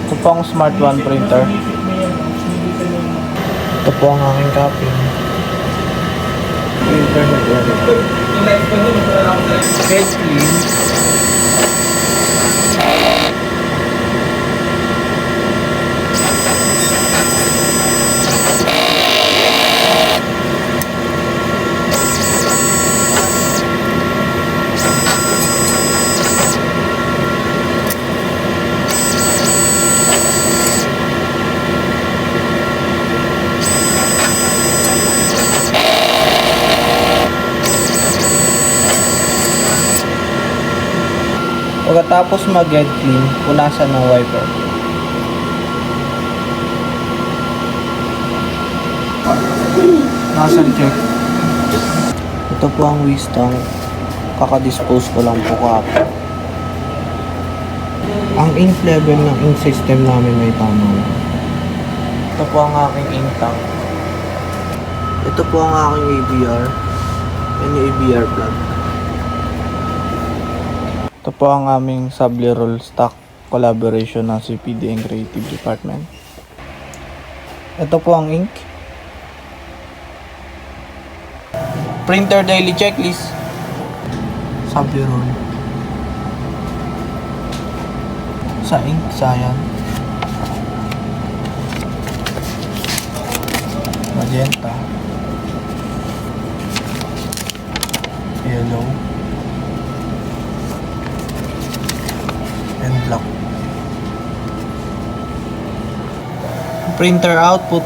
Ito po ang Smart One printer. Ito po ang aking copy. Printer na po. Edge clean. Pagkatapos mag-head clean, punasan ng wiper. Nozzle check. Ito po ang wisdom. Kakadispose ko lang po kahapon. Ang ink level ng ink system namin may tama. Ito po ang aking ink tank. Ito po ang aking ABR. Yan yung ABR plug. Ito po ang aming Sablé roll stock collaboration ng CPD and Creative Department. Ito po ang ink. Printer daily checklist. Sablé roll. Sa ink, cyan. Magenta. Yellow. And black. Printer output